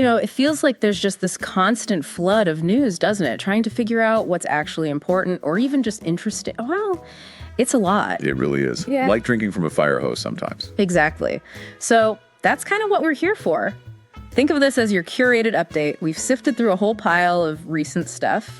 It feels like there's just this constant flood of news, doesn't it? Trying to figure out what's actually important or even just interesting. Well, it's a lot. It really is. Yeah. Like drinking from a fire hose sometimes. Exactly. So that's kind of what we're here for. Think of this as your curated update. We've sifted through a whole pile of recent stuff.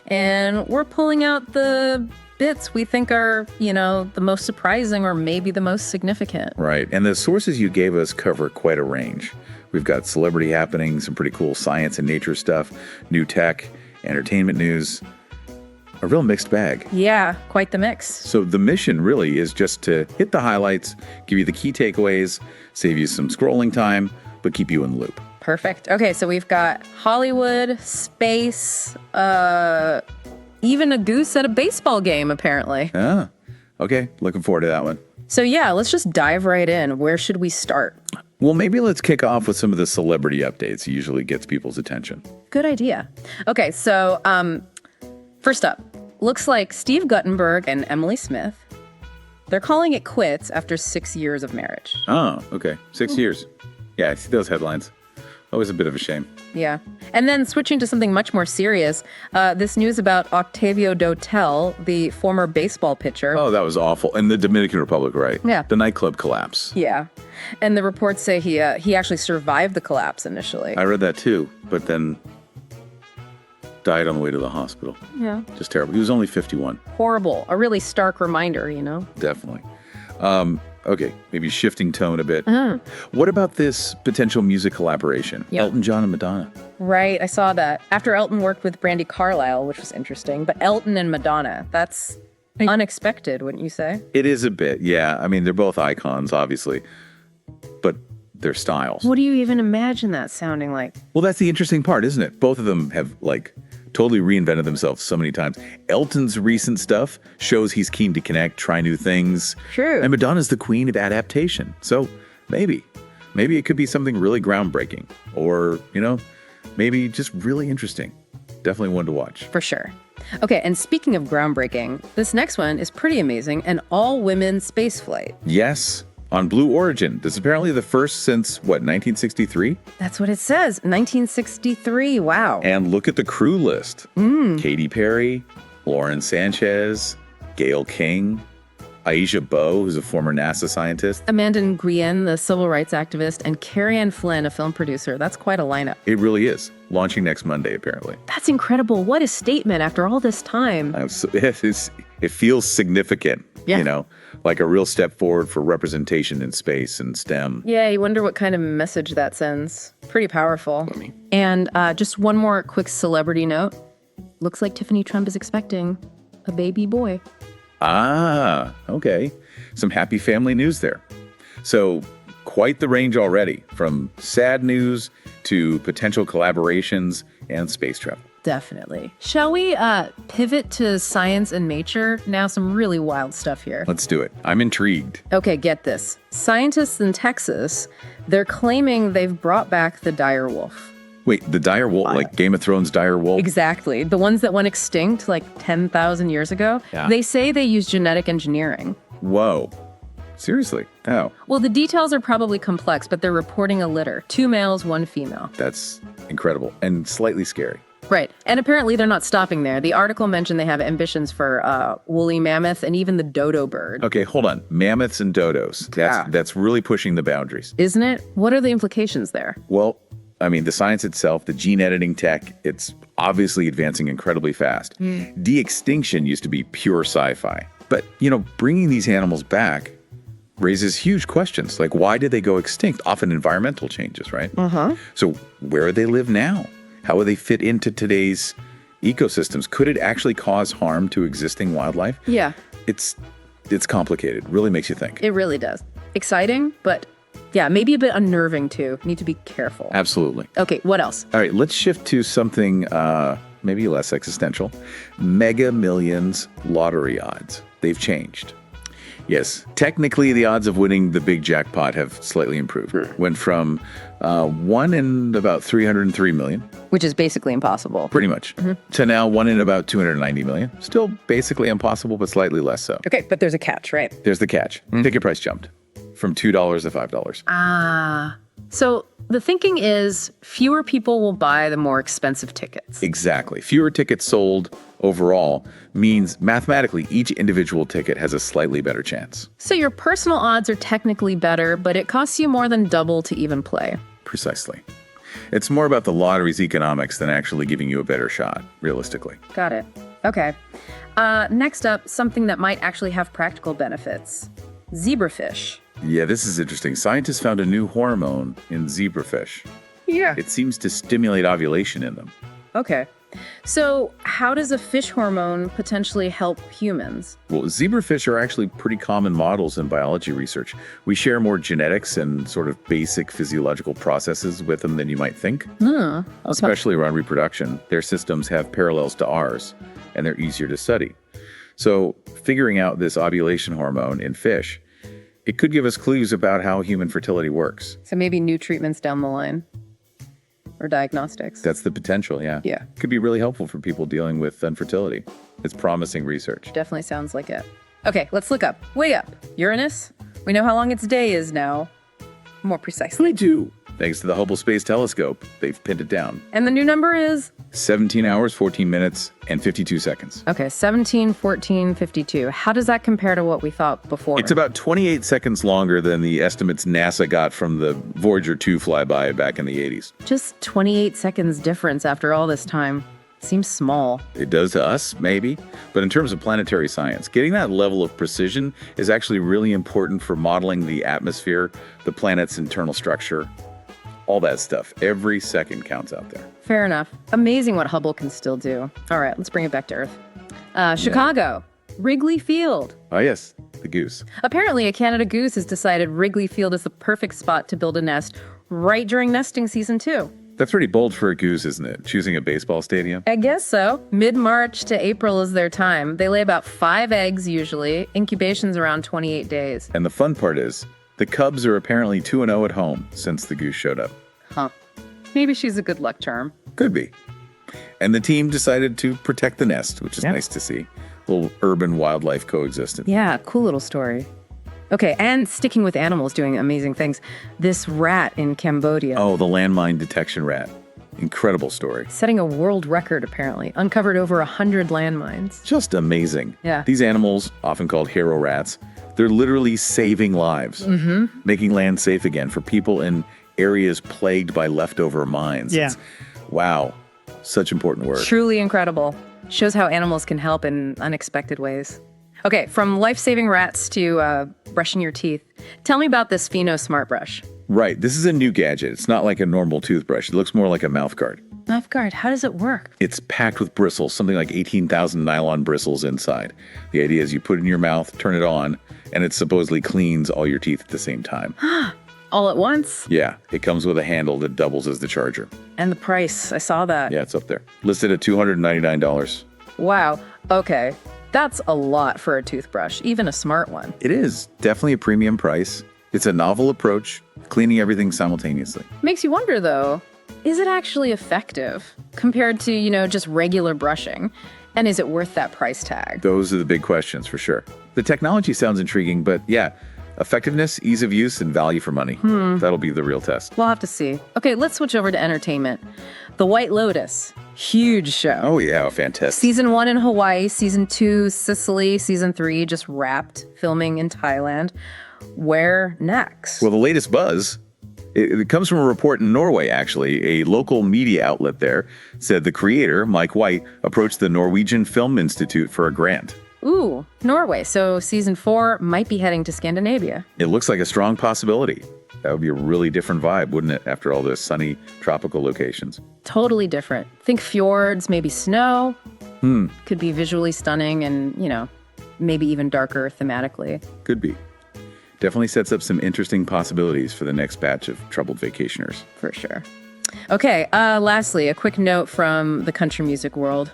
And we're pulling out the bits we think are, the most surprising or maybe the most significant. Right. And the sources you gave us cover quite a range. We've got celebrity happenings, some pretty cool science and nature stuff, new tech, entertainment news, a real mixed bag. Yeah, quite the mix. So the mission really is just to hit the highlights, give you the key takeaways, save you some scrolling time, but keep you in the loop. Perfect. Okay, so we've got Hollywood, space, even a goose at a baseball game, apparently. Ah, okay. Looking forward to that one. So yeah, let's just dive right in. Where should we start? Well, maybe let's kick off with some of the celebrity updates. It usually gets people's attention. Good idea. Okay, so first up, looks like Steve Guttenberg and Emily Smith, they're calling it quits after 6 years of marriage. Oh, okay. 6 years. Yeah, I see those headlines. Always a bit of a shame. Yeah. And then switching to something much more serious, this news about Octavio Dotel, the former baseball pitcher. Oh, that was awful. In the Dominican Republic, right? Yeah. The nightclub collapse. Yeah. And the reports say he actually survived the collapse initially. I read that too, but then died on the way to the hospital. Yeah. Just terrible. He was only 51. Horrible. A really stark reminder, Definitely. Okay, maybe shifting tone a bit. What about this potential music collaboration? Yeah. Elton John and Madonna. Right, I saw that. After Elton worked with Brandy Carlisle, which was interesting, but Elton and Madonna, that's unexpected, wouldn't you say? It is a bit, yeah. I mean, they're both icons, obviously, but their styles. What do you even imagine that sounding like? Well, that's the interesting part, isn't it? Both of them have, totally reinvented themselves so many times. Elton's recent stuff shows he's keen to connect, try new things. True. And Madonna's the queen of adaptation. So maybe it could be something really groundbreaking or, maybe just really interesting. Definitely one to watch. For sure. Okay, and speaking of groundbreaking, this next one is pretty amazing, an all-women space flight. Yes, on Blue Origin. This is apparently the first since, 1963? That's what it says, 1963, wow. And look at the crew list. Katy Perry, Lauren Sanchez, Gayle King, Aisha Bowe, who's a former NASA scientist. Amanda Nguyen, the civil rights activist, and Carrie Ann Flynn, a film producer. That's quite a lineup. It really is. Launching next Monday, apparently. That's incredible. What a statement after all this time. It feels significant, Yeah. like a real step forward for representation in space and STEM. Yeah, you wonder what kind of message that sends. Pretty powerful. And just one more quick celebrity note. Looks like Tiffany Trump is expecting a baby boy. Ah, okay. Some happy family news there. So quite the range already, from sad news to potential collaborations and space travel. Definitely. Shall we pivot to science and nature? Now some really wild stuff here. Let's do it. I'm intrigued. Okay, get this. Scientists in Texas, they're claiming they've brought back the dire wolf. Wait, the dire wolf, like Game of Thrones dire wolf? Exactly. The ones that went extinct like 10,000 years ago. Yeah. They say they use genetic engineering. Whoa. Seriously? How? Well, the details are probably complex, but they're reporting a litter. 2 males, 1 female. That's incredible and slightly scary. Right. And apparently they're not stopping there. The article mentioned they have ambitions for woolly mammoth and even the dodo bird. Okay, hold on. Mammoths and dodos. That's really pushing the boundaries. Isn't it? What are the implications there? Well, I mean, the science itself, the gene editing tech, it's obviously advancing incredibly fast. De-extinction used to be pure sci-fi. But, bringing these animals back raises huge questions. Like, why did they go extinct? Often environmental changes, right? So where do they live now? How will they fit into today's ecosystems? Could it actually cause harm to existing wildlife? Yeah. It's complicated. Really makes you think. It really does. Exciting, but yeah, maybe a bit unnerving too. Need to be careful. Absolutely. Okay, what else? All right, let's shift to something maybe less existential. Mega Millions lottery odds. They've changed. Yes, technically the odds of winning the big jackpot have slightly improved. Went from 1 in about 303 million. Which is basically impossible. Pretty much. To now 1 in about 290 million. Still basically impossible, but slightly less so. Okay, but there's a catch, right? There's the catch. Ticket price jumped from $2 to $5. So the thinking is fewer people will buy the more expensive tickets. Exactly. Fewer tickets sold overall means mathematically each individual ticket has a slightly better chance. So your personal odds are technically better, but it costs you more than double to even play. Precisely. It's more about the lottery's economics than actually giving you a better shot, realistically. Got it. Okay. Next up, something that might actually have practical benefits. Zebrafish. Yeah, this is interesting. Scientists found a new hormone in zebrafish. Yeah. It seems to stimulate ovulation in them. Okay. So how does a fish hormone potentially help humans? Well, zebrafish are actually pretty common models in biology research. We share more genetics and sort of basic physiological processes with them than you might think, especially around reproduction. Their systems have parallels to ours, and they're easier to study. So figuring out this ovulation hormone in fish, it could give us clues about how human fertility works. So maybe new treatments down the line. Or diagnostics. That's the potential, yeah. Yeah. Could be really helpful for people dealing with infertility. It's promising research. Definitely sounds like it. Okay, let's look up. Way up. Uranus? We know how long its day is now. More precisely. We do. Thanks to the Hubble Space Telescope, they've pinned it down. And the new number is? 17 hours, 14 minutes, and 52 seconds. Okay, 17, 14, 52. How does that compare to what we thought before? It's about 28 seconds longer than the estimates NASA got from the Voyager 2 flyby back in the 80s. Just 28 seconds difference after all this time. Seems small. It does to us, maybe. But in terms of planetary science, getting that level of precision is actually really important for modeling the atmosphere, the planet's internal structure, all that stuff. Every second counts out there. Fair enough. Amazing what Hubble can still do. All right, let's bring it back to Earth. Chicago, Wrigley Field. Oh, yes, the goose. Apparently, a Canada goose has decided Wrigley Field is the perfect spot to build a nest right during nesting season 2. That's pretty bold for a goose, isn't it? Choosing a baseball stadium? I guess so. Mid-March to April is their time. They lay about 5 eggs usually. Incubation's around 28 days. And the fun part is, the Cubs are apparently 2-0 at home since the goose showed up. Huh. Maybe she's a good luck charm. Could be. And the team decided to protect the nest, which is nice to see. A little urban wildlife coexistence. Yeah, cool little story. Okay, and sticking with animals doing amazing things, this rat in Cambodia. Oh, the landmine detection rat. Incredible story. Setting a world record, apparently. Uncovered over 100 landmines. Just amazing. Yeah. These animals, often called hero rats, they're literally saving lives, making land safe again for people in areas plagued by leftover mines. Yeah. Wow. Such important work. Truly incredible. Shows how animals can help in unexpected ways. Okay, from life-saving rats to brushing your teeth. Tell me about this Pheno Smart Brush. Right. This is a new gadget. It's not like a normal toothbrush. It looks more like a mouth guard. Mouth guard, how does it work? It's packed with bristles, something like 18,000 nylon bristles inside. The idea is you put it in your mouth, turn it on, and it supposedly cleans all your teeth at the same time. All at once? Yeah, it comes with a handle that doubles as the charger. And the price, I saw that. Yeah, it's up there. Listed at $299. Wow, okay. That's a lot for a toothbrush, even a smart one. It is definitely a premium price. It's a novel approach, cleaning everything simultaneously. Makes you wonder, though, is it actually effective compared to, just regular brushing? And is it worth that price tag? Those are the big questions for sure. The technology sounds intriguing, but yeah, effectiveness, ease of use, and value for money. That'll be the real test. We'll have to see. Okay, let's switch over to entertainment. The White Lotus. Huge show. Oh yeah, fantastic. Season 1 in Hawaii, Season 2 Sicily, Season 3 just wrapped, filming in Thailand. Where next? Well, the latest buzz, it comes from a report in Norway, actually. A local media outlet there said the creator, Mike White, approached the Norwegian Film Institute for a grant. Ooh, Norway. So Season 4 might be heading to Scandinavia. It looks like a strong possibility. That would be a really different vibe, wouldn't it, after all those sunny tropical locations? Totally different. Think fjords, maybe snow. Could be visually stunning and, maybe even darker thematically. Could be. Definitely sets up some interesting possibilities for the next batch of troubled vacationers. For sure. Okay, lastly, a quick note from the country music world.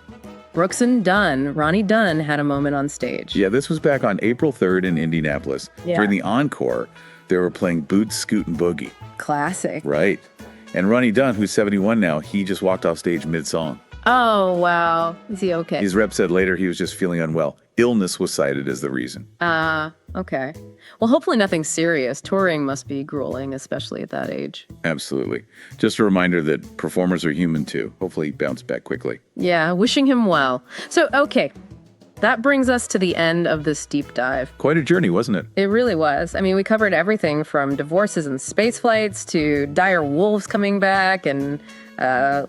Brooks and Dunn, Ronnie Dunn, had a moment on stage. Yeah, this was back on April 3rd in Indianapolis. Yeah. During the encore, they were playing Boots, Scoot, and Boogie. Classic. Right. And Ronnie Dunn, who's 71 now, he just walked off stage mid-song. Oh, wow. Is he okay? His rep said later he was just feeling unwell. illness was cited as the reason. Okay. Well, hopefully nothing serious. Touring must be grueling, especially at that age. Absolutely. Just a reminder that performers are human too. Hopefully bounce back quickly. Yeah, wishing him well. So, okay. That brings us to the end of this deep dive. Quite a journey, wasn't it? It really was. I mean, we covered everything from divorces and space flights to dire wolves coming back and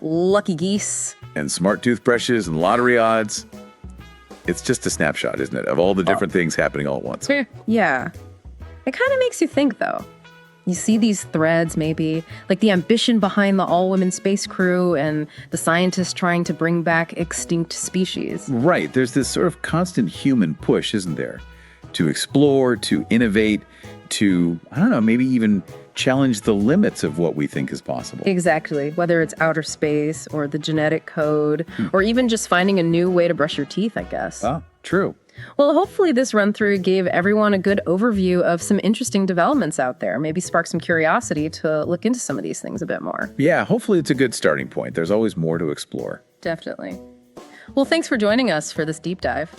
lucky geese. And smart toothbrushes and lottery odds. It's just a snapshot, isn't it, of all the different things happening all at once. Yeah. It kind of makes you think, though. You see these threads, maybe, like the ambition behind the all-women space crew and the scientists trying to bring back extinct species. Right. There's this sort of constant human push, isn't there? To explore, to innovate, to, I don't know, maybe even challenge the limits of what we think is possible. Exactly. Whether it's outer space or the genetic code, or even just finding a new way to brush your teeth, I guess. Ah, true. Well, hopefully this run-through gave everyone a good overview of some interesting developments out there, maybe spark some curiosity to look into some of these things a bit more. Yeah, hopefully it's a good starting point. There's always more to explore. Definitely. Well, thanks for joining us for this deep dive.